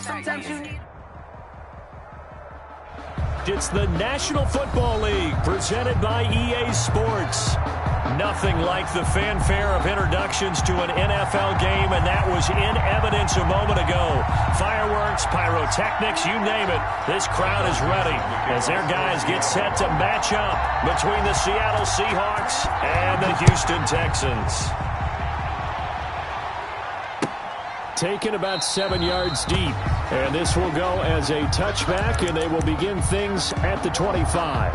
sometimes you need. It's the National Football League presented by EA Sports. Nothing like the fanfare of introductions to an NFL game, and that was in evidence a moment ago. Fireworks, pyrotechnics, you name it. This crowd is ready as their guys get set to match up between the Seattle Seahawks and the Houston Texans. Taken about 7 yards deep, and this will go as a touchback, and they will begin things at the 25.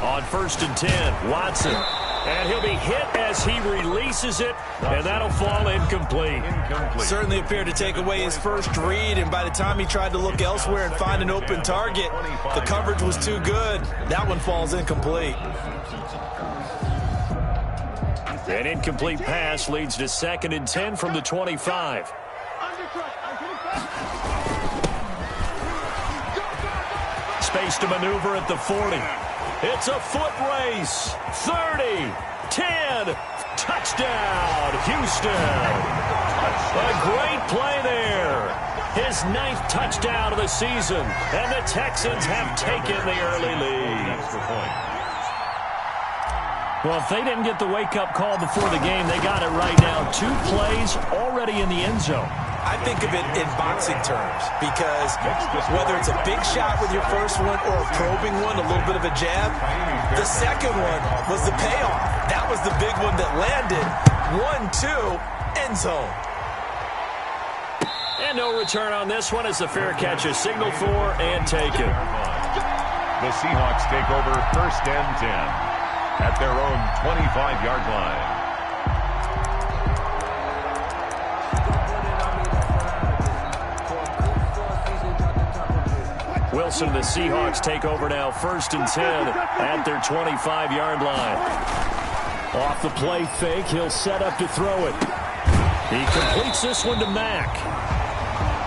On 1st and 10, Watson. And he'll be hit as he releases it, and that'll fall incomplete. Certainly appeared to take away his first read, and by the time he tried to look elsewhere and find an open target, the coverage was too good. That one falls incomplete. An incomplete pass leads to 2nd and 10 from the 25. Space to maneuver at the 40. It's a foot race. 30, 10, touchdown, Houston. A great play there. His 9th touchdown of the season, and the Texans have taken the early lead. Well, if they didn't get the wake-up call before the game, they got it right now. 2 plays already in the end zone. I think of it in boxing terms because whether it's a big shot with your first one or a probing one, a little bit of a jab, the second one was the payoff. That was the big one that landed. 1-2, end zone. And no return on this one as the fair catch is signaled for and taken. The Seahawks take over 1st and 10 at their own 25-yard line. Wilson and the Seahawks take over now 1st and 10 at their 25-yard line. Off the play fake, he'll set up to throw it. He completes this one to Mack.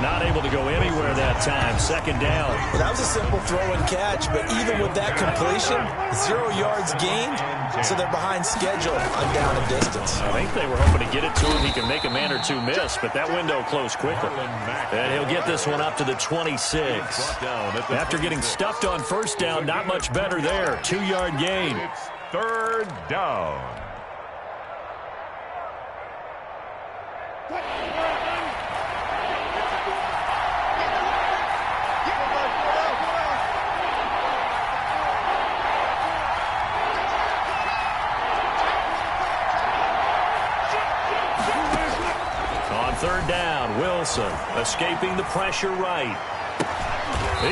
Not able to go anywhere that time. 2nd down. Well, that was a simple throw and catch, but even with that completion, 0 yards gained, so they're behind schedule on down and distance. I think they were hoping to get it to him. He can make a man or two miss, but that window closed quickly. And he'll get this one up to the 26. After getting stuffed on 1st down, not much better there. 2-yard gain. It's 3rd down. On 3rd down, Wilson escaping the pressure right.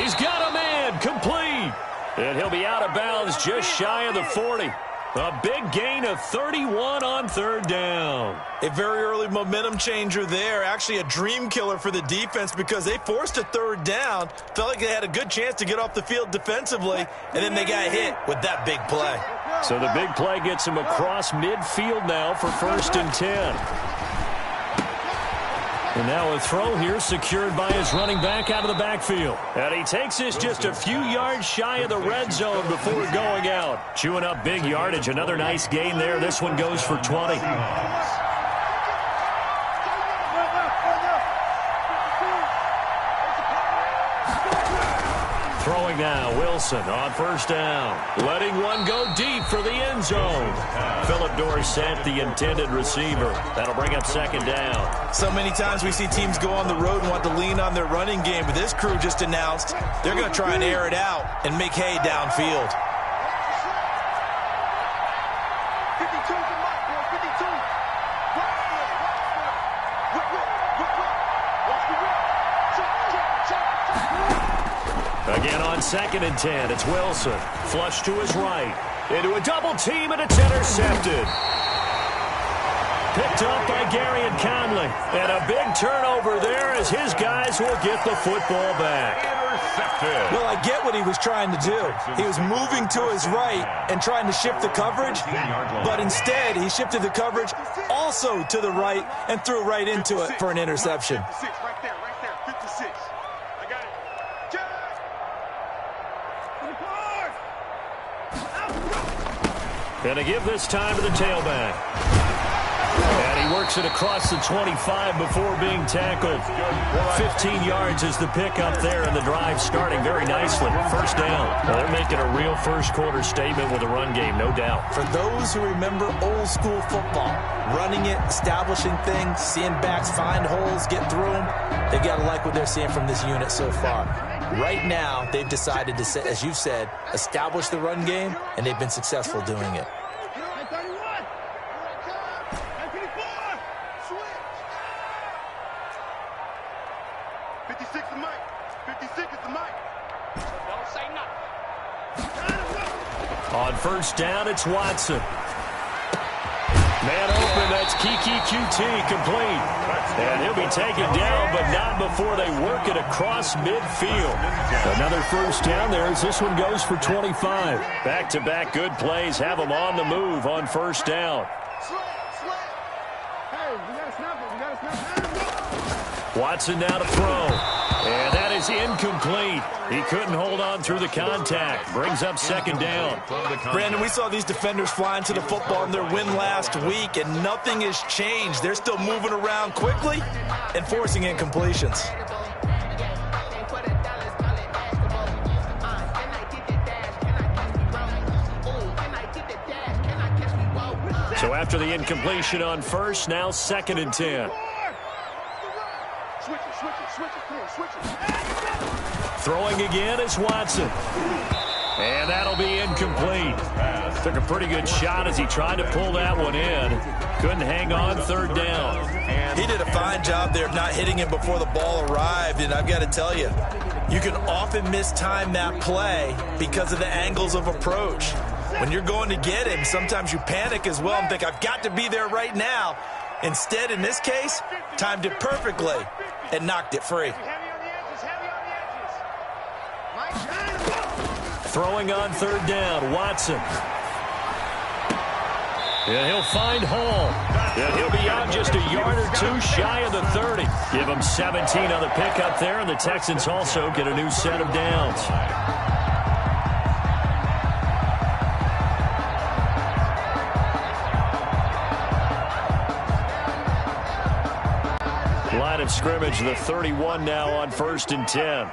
He's got a man, complete. And he'll be out of bounds just shy of the 40. A big gain of 31 on 3rd down. A very early momentum changer there. Actually a dream killer for the defense because they forced a 3rd down. Felt like they had a good chance to get off the field defensively, and then they got hit with that big play. So the big play gets him across midfield now for 1st and 10. And now a throw here secured by his running back out of the backfield. And he takes this just a few yards shy of the red zone before going out. Chewing up big yardage. Another nice gain there. This one goes for 20. Throwing now, Wilson on 1st down. Letting one go deep for the end zone. Philip Dorsett, the intended receiver. That'll bring up 2nd down. So many times we see teams go on the road and want to lean on their running game, but this crew just announced they're going to try and air it out and make hay downfield. 52 to Mike, 52. Watch the whip. Again on 2nd and 10, it's Wilson. Flush to his right. Into a double team, and it's intercepted. Picked up by Gary and Conley. And a big turnover there as his guys will get the football back. Well, I get what he was trying to do. He was moving to his right and trying to shift the coverage, but instead he shifted the coverage also to the right and threw right into it for an interception. Right there, 56. I got it. Going to give this time to the tailback. And he works it across the 25 before being tackled. 15 yards is the pickup there, and the drive starting very nicely. First down. Well, they're making a real first-quarter statement with a run game, no doubt. For those who remember old-school football, running it, establishing things, seeing backs find holes, get through them, they've got to like what they're seeing from this unit so far. Right now, they've decided to, as you've said, establish the run game, and they've been successful doing it. 56 is Mike. 56 is the Mike. Don't say nothing. On first down, it's Watson. Man open, that's Kiki QT complete. And he'll be taken down, but not before they work it across midfield. Another first down there as this one goes for 25. Back-to-back good plays have them on the move on first down. Watson now to throw. And that is incomplete. He couldn't hold on through the contact. Brings up second down. Brandon, we saw these defenders flying to the football in their win last week, and nothing has changed. They're still moving around quickly and forcing incompletions. So after the incompletion on first, now 2nd and 10. Throwing again is Watson. And that'll be incomplete. Took a pretty good shot as he tried to pull that one in. Couldn't hang on third down. He did a fine job there of not hitting him before the ball arrived, and I've got to tell you, you can often mistime that play because of the angles of approach. When you're going to get him, sometimes you panic as well and think, I've got to be there right now. Instead, in this case, timed it perfectly and knocked it free. Throwing on third down, Watson. And he'll find Hall. And he'll be out just a yard or two shy of the 30. Give him 17 on the pickup there, and the Texans also get a new set of downs. Line of scrimmage, the 31 now on 1st and 10.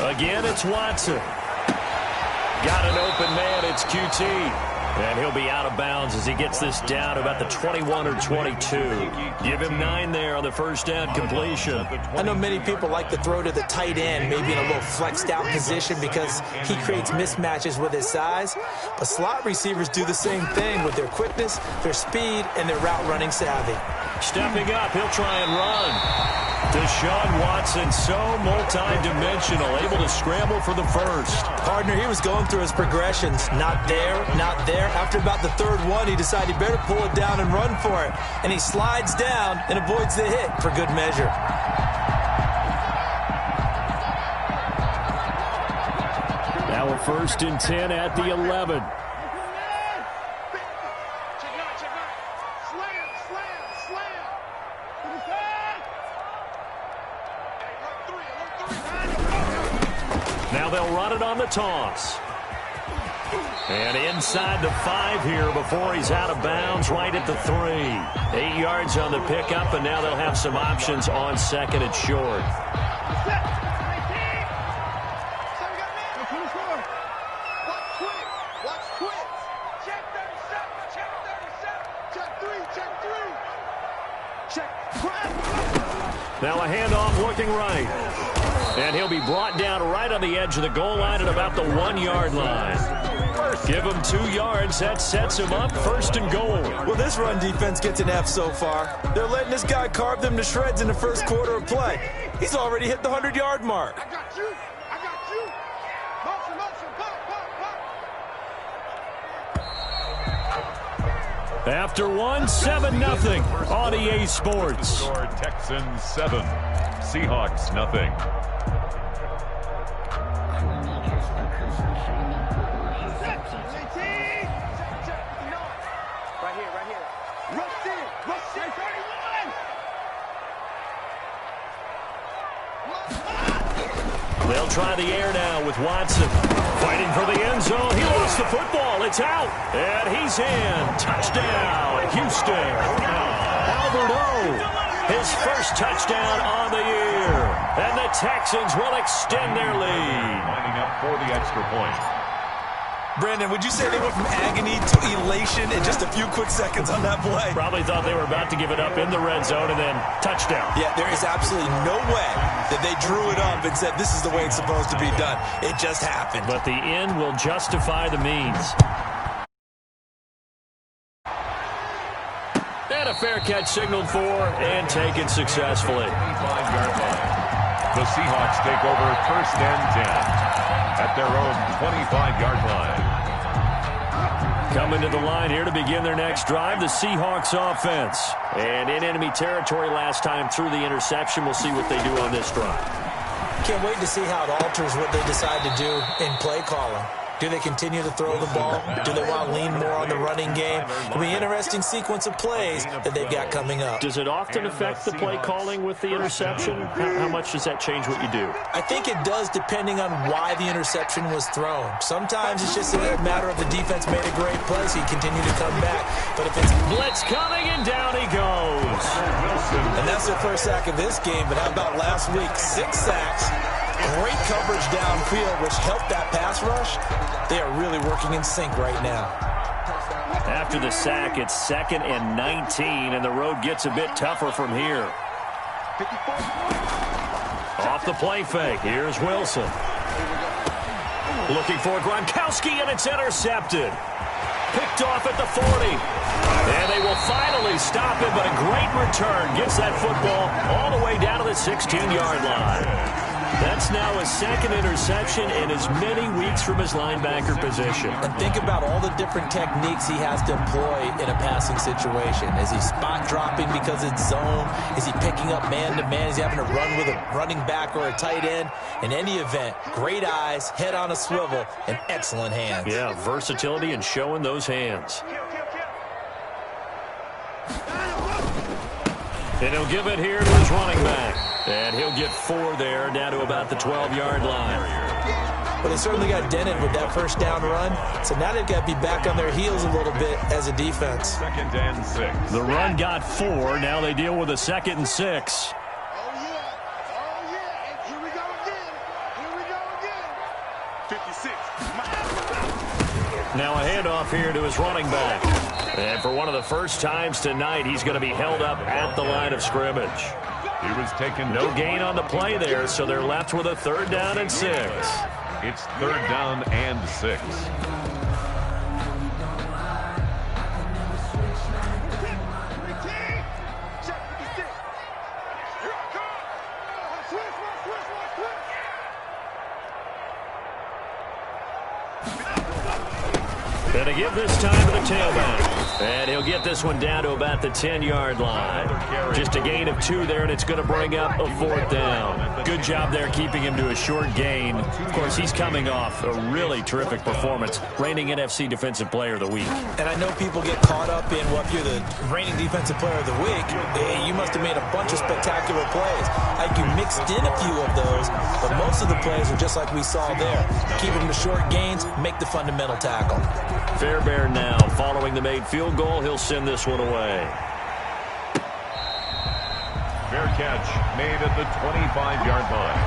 Again, it's Watson. Got an open man, it's QT. And he'll be out of bounds as he gets this down about the 21 or 22. Give him 9 there on the first down completion. I know many people like to throw to the tight end, maybe in a little flexed out position because he creates mismatches with his size. But slot receivers do the same thing with their quickness, their speed, and their route running savvy. Stepping up, he'll try and run. Deshaun Watson, so multi-dimensional, able to scramble for the first. Partner, he was going through his progressions. Not there, not there. After about the third one, he decided he better pull it down and run for it. And he slides down and avoids the hit for good measure. Now a 1st and 10 at the 11. Now they'll run it on the toss. And inside the 5 here before he's out of bounds, right at the 3. 8 yards on the pickup, and now they'll have some options on 2nd and short. Now a handoff looking right. And he'll be brought down right on the edge of the goal line at about the 1-yard line. Give him 2 yards. That sets him up 1st and goal. Well, this run defense gets an F so far. They're letting this guy carve them to shreds in the first quarter of play. He's already hit the 100-yard mark. I got you. I got you. Motion, motion, pop, pop, pop. After 7-0 on EA Sports. Texans 7, Seahawks nothing. They'll try the air now with Watson. Fighting for the end zone. He lost the football. It's out. And he's in. Touchdown, Houston. Albert O, his first touchdown on the year. And the Texans will extend their lead. Lining up for the extra point. Brandon, would you say they went from agony to elation in just a few quick seconds on that play? Probably thought they were about to give it up in the red zone and then touchdown. Yeah, there is absolutely no way that they drew it up and said this is the way it's supposed to be done. It just happened. But the end will justify the means. And a fair catch signaled for and taken successfully. 25-yard line. The Seahawks take over 1st and 10. At their own 25-yard line. Coming to the line here to begin their next drive, the Seahawks offense. And in enemy territory last time through the interception. We'll see what they do on this drive. Can't wait to see how it alters what they decide to do in play calling. Do they continue to throw the ball? Do they want to lean more on the running game? It'll be an interesting sequence of plays that they've got coming up. Does it often affect the play calling with the interception? How much does that change what you do? I think it does depending on why the interception was thrown. Sometimes it's just a matter of the defense made a great play, so you continue to come back. But if it's blitz coming and down he goes. And that's their first sack of this game, but how about last week? 6 sacks. Great coverage downfield, which helped that pass rush. They are really working in sync right now. After the sack, it's 2nd and 19, and the road gets a bit tougher from here. Off the play fake, here's Wilson. Looking for Gronkowski, and it's intercepted. Picked off at the 40. And they will finally stop him, but a great return. Gets that football all the way down to the 16-yard line. That's now his 2nd interception in as many weeks from his linebacker position. And think about all the different techniques he has to employ in a passing situation. Is he spot dropping because it's zone? Is he picking up man-to-man? Is he having to run with a running back or a tight end? In any event, great eyes, head on a swivel, and excellent hands. Yeah, versatility and showing those hands. And he'll give it here to his running back. And he'll get 4 there, down to about the 12-yard line. Well, they certainly got dented with that first down run. So now they've got to be back on their heels a little bit as a defense. 2nd and 6. The run got 4. Now they deal with a 2nd and 6. Oh, yeah. Oh, yeah. And here we go again. Here we go again. 56. Now a handoff here to his running back. And for one of the first times tonight, he's going to be held up at the line of scrimmage. He was taken. No gain on the play there, so they're left with a 3rd down and 6. It's 3rd down and 6. And to give this time to the tailback. And he'll get this one down to about the 10-yard line. Just a gain of 2 there, and it's going to bring up a 4th down. Good job there keeping him to a short gain. Of course, he's coming off a really terrific performance, reigning NFC Defensive Player of the Week. And I know people get caught up in, well, if you're the reigning Defensive Player of the Week, you must have made a bunch of spectacular plays. Like you mixed in a few of those, but most of the plays are just like we saw there. Keep them to short gains, make the fundamental tackle. Fairbairn now, following the made field goal, he'll send this one away. Fair catch made at the 25-yard line.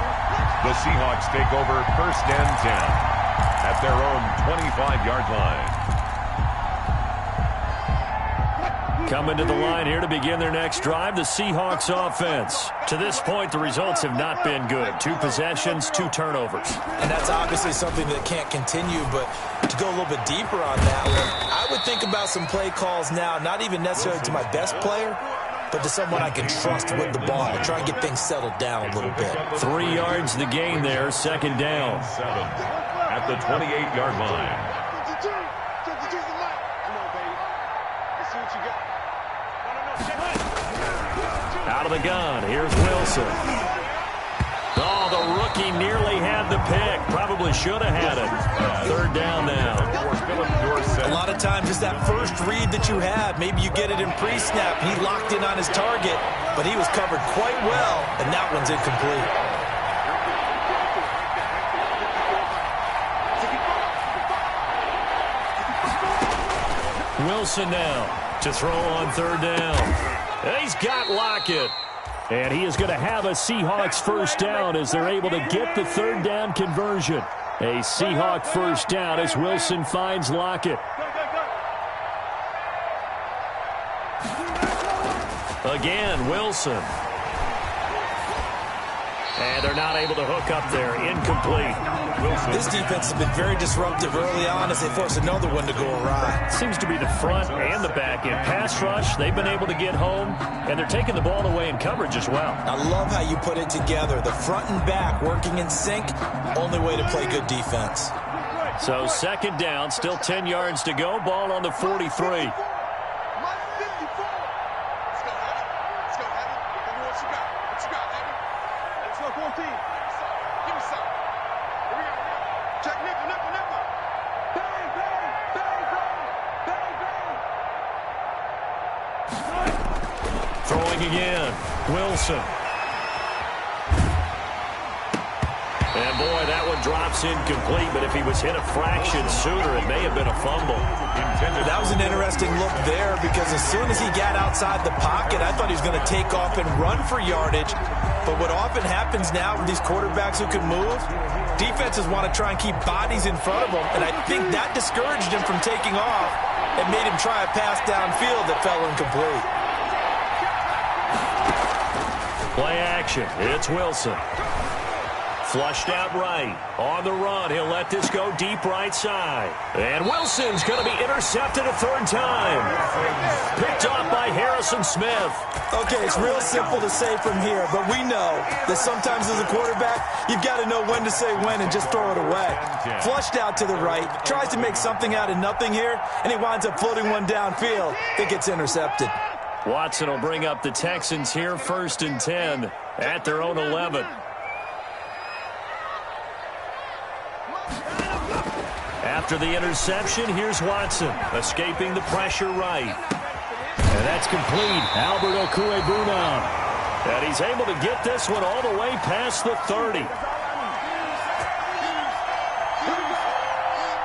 The Seahawks take over 1st and 10 at their own 25-yard line. Coming to the line here to begin their next drive, the Seahawks offense. To this point, the results have not been good. 2 possessions, 2 turnovers. And that's obviously something that can't continue, but to go a little bit deeper on that one, I would think about some play calls now, not even necessarily to my best player, but to someone I can trust with the ball. Try and get things settled down a little bit. 3 yards the gain there, second down. 7 at the 28-yard line. Out of the gun, here's Wilson. Oh, the rookie nearly had the pick. Probably should have had it. 3rd down now. A lot of times it's that first read that you have. Maybe you get it in pre-snap. He locked in on his target, but he was covered quite well, and that one's incomplete. Wilson now to throw on 3rd down. And he's got Lockett. And he is going to have a Seahawks first down as they're able to get the 3rd down conversion. A Seahawk first down as Wilson finds Lockett. Again, Wilson. And they're not able to hook up there. Incomplete. This defense has been very disruptive early on as they force another one to go awry. Seems to be the front and the back end. Pass rush, they've been able to get home, and they're taking the ball away in coverage as well. I love how you put it together. The front and back working in sync, only way to play good defense. So 2nd down, still 10 yards to go. Ball on the 43. Throwing again, Wilson. And boy, that one drops incomplete, but if he was hit a fraction sooner, it may have been a fumble. That was an interesting look there because as soon as he got outside the pocket, I thought he was going to take off and run for yardage. But what often happens now with these quarterbacks who can move, defenses want to try and keep bodies in front of them, and I think that discouraged him from taking off and made him try a pass downfield that fell incomplete. Play action. It's Wilson. Flushed out right. On the run. He'll let this go deep right side. And Wilson's going to be intercepted a 3rd time. Picked off by Harrison Smith. Okay, it's real simple to say from here, but we know that sometimes as a quarterback, you've got to know when to say when and just throw it away. Flushed out to the right. Tries to make something out of nothing here, and he winds up floating one downfield. It gets intercepted. Watson will bring up the Texans here 1st and 10 at their own 11. After the interception, here's Watson escaping the pressure right. And that's complete. Albert Okwuegbunam. And he's able to get this one all the way past the 30.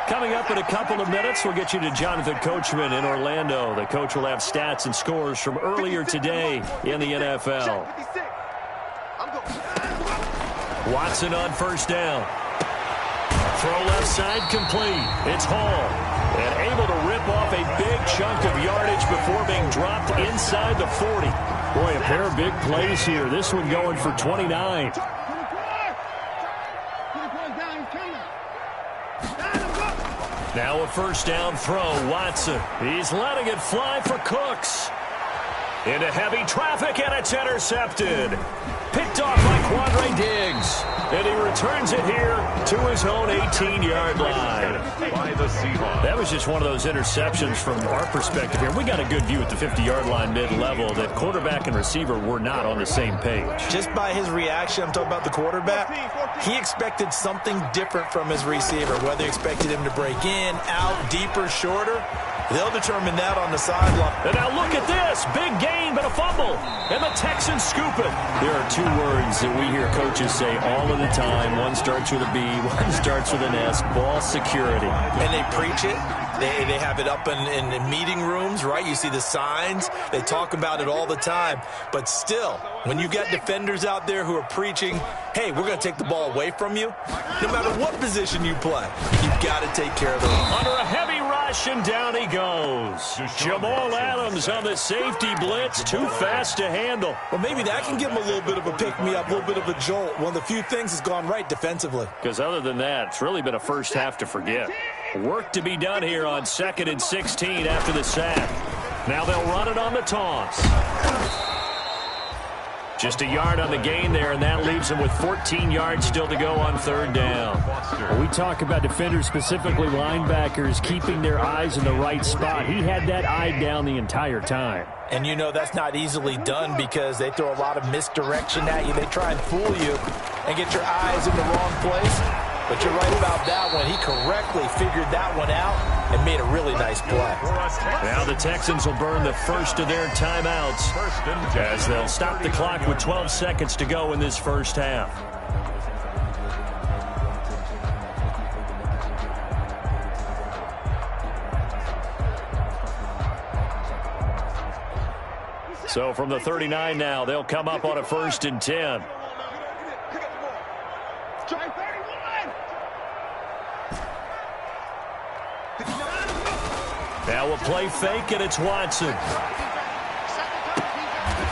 Coming up in a couple of minutes, we'll get you to Jonathan Coachman in Orlando. The coach will have stats and scores from earlier today in the NFL. Watson on 1st down. Throw left side complete. It's Hall. And able to rip off a big chunk of yardage before being dropped inside the 40. Boy, a pair of big plays here. This one going for 29. Now a 1st down throw, Watson. He's letting it fly for Cooks. Into heavy traffic, and it's intercepted. Picked off by Quandre Diggs. And he returns it here to his own 18-yard line. By the Seahawks. That was just one of those interceptions from our perspective here. We got a good view at the 50-yard line mid-level that quarterback and receiver were not on the same page. Just by his reaction, I'm talking about the quarterback, he expected something different from his receiver, whether he expected him to break in, out, deeper, shorter. They'll determine that on the sideline. And now look at this. Big gain, but a fumble. And the Texans scoop it. There are 2 words that we hear coaches say all of the time. One starts with a B, one starts with an S. Ball security. And they preach it. They have it up in meeting rooms, right? You see the signs. They talk about it all the time. But still, when you've got defenders out there who are preaching, hey, we're going to take the ball away from you, no matter what position you play, you've got to take care of the run. Under a heavy ride rush, and down he goes. Jamal Adams on the safety blitz, too fast to handle. Well, maybe that can give him a little bit of a pick-me-up, a little bit of a jolt. One of the few things has gone right defensively. Because other than that, it's really been a first half to forget. Work to be done here on 2nd and 16 after the sack. Now they'll run it on the toss. Just a yard on the gain there, and that leaves them with 14 yards still to go on 3rd down. When we talk about defenders, specifically linebackers, keeping their eyes in the right spot. He had that eye down the entire time. And you know that's not easily done because they throw a lot of misdirection at you. They try and fool you and get your eyes in the wrong place. But you're right about that one. He correctly figured that one out and made a really nice play. Now the Texans will burn the first of their timeouts as they'll stop the clock with 12 seconds to go in this first half. So from the 39 now, they'll come up on a 1st and 10. Now we'll play fake, and it's Watson.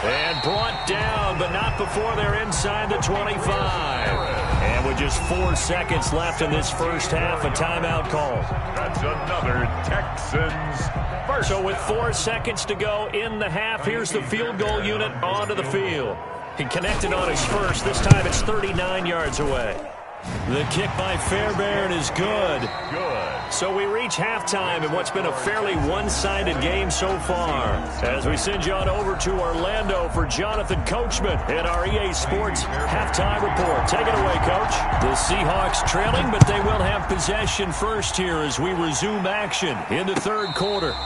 And brought down, but not before they're inside the 25. And with just 4 seconds left in this first half, a timeout call. That's another Texans first. So with 4 seconds to go in the half, here's the field goal unit onto the field. He connected on his first. This time it's 39 yards away. The kick by Fairbairn is good. So we reach halftime in what's been a fairly one-sided game so far. As we send you on over to Orlando for Jonathan Coachman in our EA Sports halftime report. Take it away, Coach. The Seahawks trailing, but they will have possession first here as we resume action in the 3rd quarter.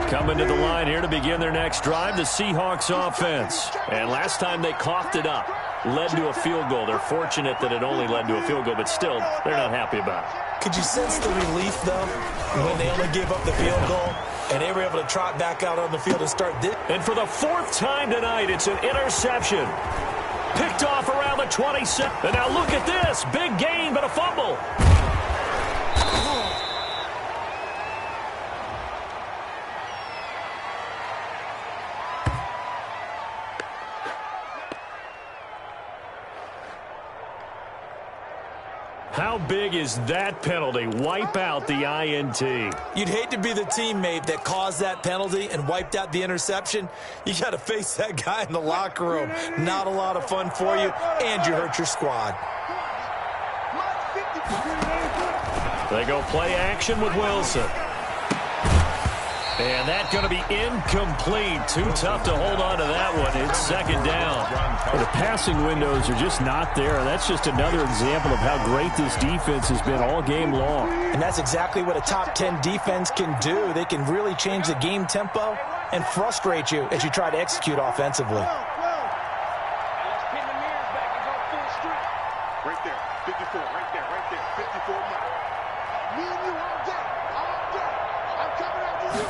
Coming to the line here to begin their next drive, the Seahawks offense. And last time they coughed it up, led to a field goal. They're fortunate that it only led to a field goal, but still, they're not happy about it. Could you sense the relief, though, when they only gave up the field goal and they were able to trot back out on the field and start this? And for the 4th time tonight, it's an interception. Picked off around the 27. And now look at this. Big gain, but a fumble. How big is that penalty? Wipe out the INT. You'd hate to be the teammate that caused that penalty and wiped out the interception. You got to face that guy in the locker room. Not a lot of fun for you, and you hurt your squad. They go play action with Wilson. And that's going to be incomplete. Too tough to hold on to that one. It's 2nd down. Well, the passing windows are just not there. That's just another example of how great this defense has been all game long. And that's exactly what a top 10 defense can do. They can really change the game tempo and frustrate you as you try to execute offensively. Right there, 54, right there, 54 now. Me and you all day. I'm coming after you.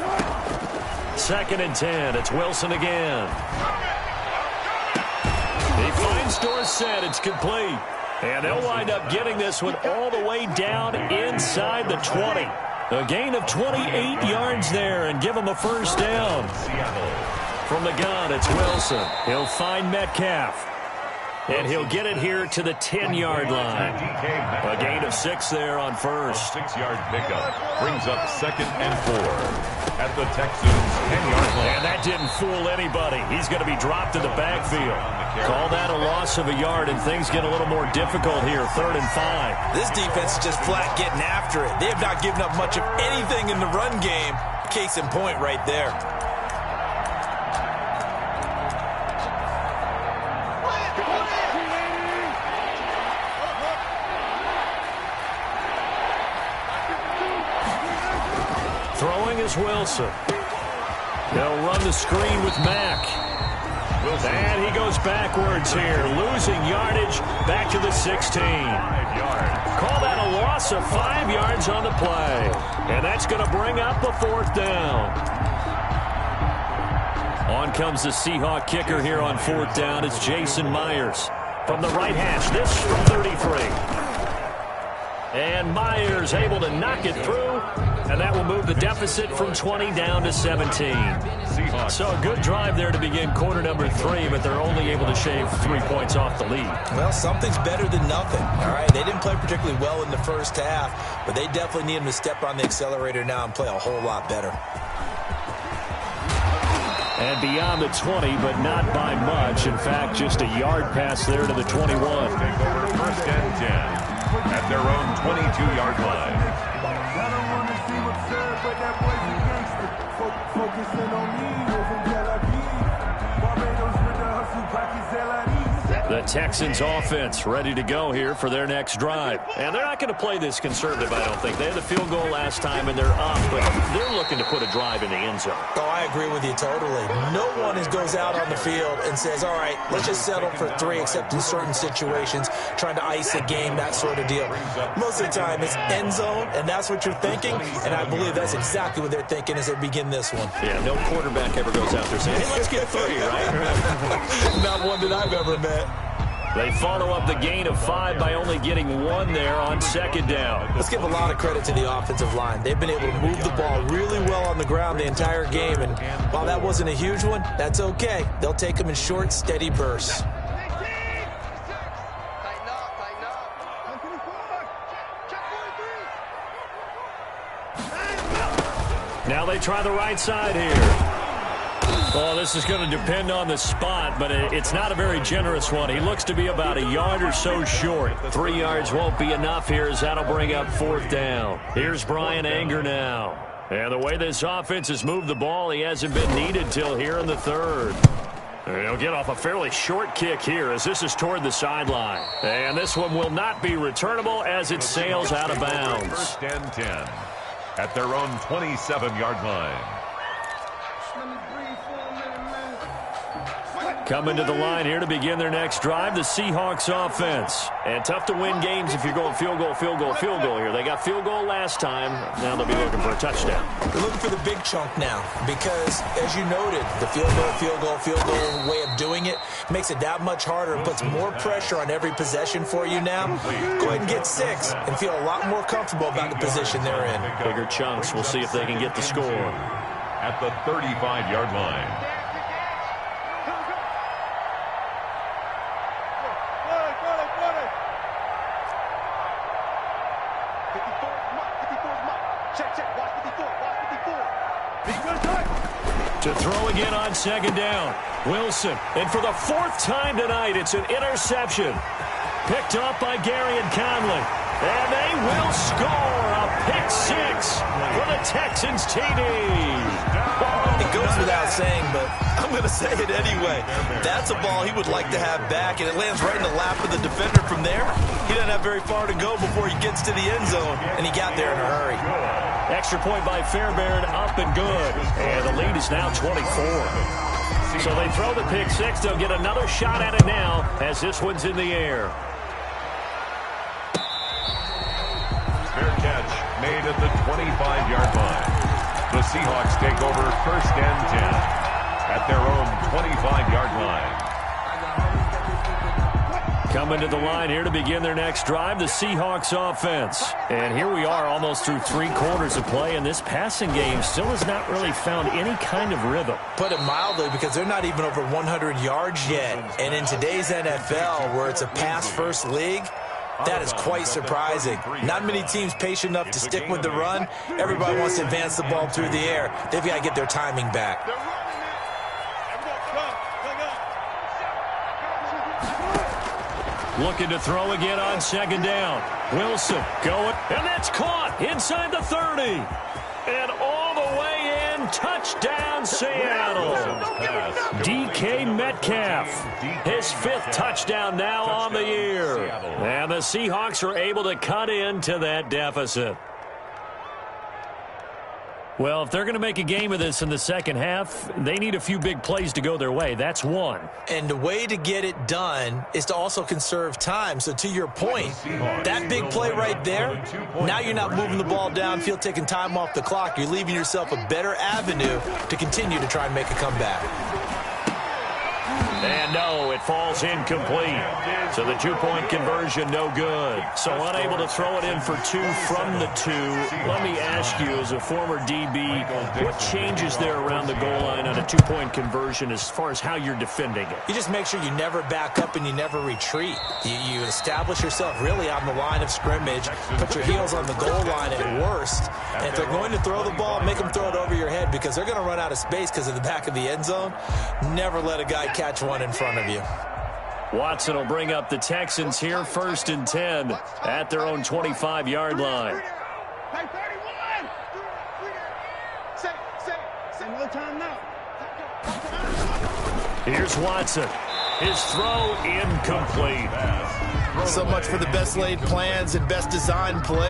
2nd and 10. It's Wilson again. He finds Dorsett. It's complete. And they'll wind up getting this one all the way down inside the 20. A gain of 28 yards there and give them a 1st down. From the gun, it's Wilson. He'll find Metcalf. And he'll get it here to the 10-yard line. A gain of 6 there on 1st. 6-yard pickup brings up 2nd and 4 at the Texans' 10-yard line. And that didn't fool anybody. He's going to be dropped in the backfield. Call that a loss of a yard, and things get a little more difficult here, 3rd and 5. This defense is just flat getting after it. They have not given up much of anything in the run game. Case in point right there. Throwing is Wilson. They'll run the screen with Mack. And he goes backwards here, losing yardage back to the 16. 5 yards. Call that a loss loss of 5 yards on the play. And that's going to bring up a 4th down. On comes the Seahawk kicker here on 4th down. It's Jason Myers from the right hash. This from 33. And Myers able to knock it through. And that will move the deficit from 20 down to 17. So a good drive there to begin quarter number 3, but they're only able to shave 3 points off the lead. Well, something's better than nothing. All right, they didn't play particularly well in the first half, but they definitely need them to step on the accelerator now and play a whole lot better. And beyond the 20, but not by much. In fact, just a yard pass there to the 21. Take over 1st and 10 at their own 22-yard line. The Texans offense ready to go here for their next drive. And they're not going to play this conservative, I don't think. They had the field goal last time, and they're up, but they're looking to put a drive in the end zone. Oh, I agree with you totally. No one goes out on the field and says, all right, let's just settle for 3, except in certain situations, trying to ice a game, that sort of deal. Most of the time, it's end zone, and that's what you're thinking, and I believe that's exactly what they're thinking as they begin this one. Yeah, no quarterback ever goes out there saying, hey, let's get 3, right? Not one that I've ever met. They follow up the gain of 5 by only getting 1 there on 2nd down. Let's give a lot of credit to the offensive line. They've been able to move the ball really well on the ground the entire game, and while that wasn't a huge one, that's okay. They'll take them in short, steady bursts. Now they try the right side here. Well, this is going to depend on the spot, but it's not a very generous one. He looks to be about a yard or so short. 3 yards won't be enough here as that'll bring up 4th down. Here's Brian Anger now. And the way this offense has moved the ball, he hasn't been needed till here in the 3rd. And he'll get off a fairly short kick here as this is toward the sideline. And this one will not be returnable as it sails out of bounds. 1st and 10 at their own 27-yard line. Coming to the line here to begin their next drive, the Seahawks offense. And tough to win games if you're going field goal, field goal, field goal here. They got field goal last time. Now they'll be looking for a touchdown. They're looking for the big chunk now because, as you noted, the field goal way of doing it makes it that much harder and puts more pressure on every possession for you now. Go ahead and get 6 and feel a lot more comfortable about the position they're in. Bigger chunks. We'll see if they can get the score. At the 35-yard line. To throw again on 2nd down. Wilson. And for the 4th time tonight, it's an interception. Picked off by Gary and Conley. And they will score a pick 6 for the Texans TD. It goes without saying, but I'm going to say it anyway. That's a ball he would like to have back, and it lands right in the lap of the defender from there. He doesn't have very far to go before he gets to the end zone, and he got there in a hurry. Extra point by Fairbairn, up and good. And the lead is now 24. So they throw the pick 6. They'll get another shot at it now as this one's in the air. Fair catch made at the 25-yard line. The Seahawks take over 1st and 10 at their own 25-yard line. Coming to the line here to begin their next drive, the Seahawks offense. And here we are almost through 3 quarters of play, and this passing game still has not really found any kind of rhythm. Put it mildly, because they're not even over 100 yards yet. And in today's NFL, where it's a pass-first league, that is quite surprising. Not many teams patient enough to stick with the run. Everybody wants to advance the ball through the air. They've got to get their timing back. Looking to throw again on 2nd down. Wilson going, and that's caught inside the 30. And all the way in, touchdown Seattle. DK Metcalf, his 5th touchdown now on the year. And the Seahawks are able to cut into that deficit. Well, if they're going to make a game of this in the second half, they need a few big plays to go their way. That's one. And the way to get it done is to also conserve time. So to your point, that big play right there, now you're not moving the ball downfield, taking time off the clock. You're leaving yourself a better avenue to continue to try and make a comeback. And no, it falls incomplete. So the two-point conversion, no good. So unable to throw it in for two from the two. Let me ask you, as a former DB, what changes there around the goal line on a two-point conversion as far as how you're defending it? You just make sure you never back up and you never retreat. You establish yourself really on the line of scrimmage, put your heels on the goal line at worst. And if they're going to throw the ball, make them throw it over your head because they're going to run out of space because of the back of the end zone. Never let a guy catch one in front of you. Watson will bring up the Texans here, 1st and 10 at their own 25-yard line. Here's Watson. His throw incomplete. So much for the best laid plans and best designed plays.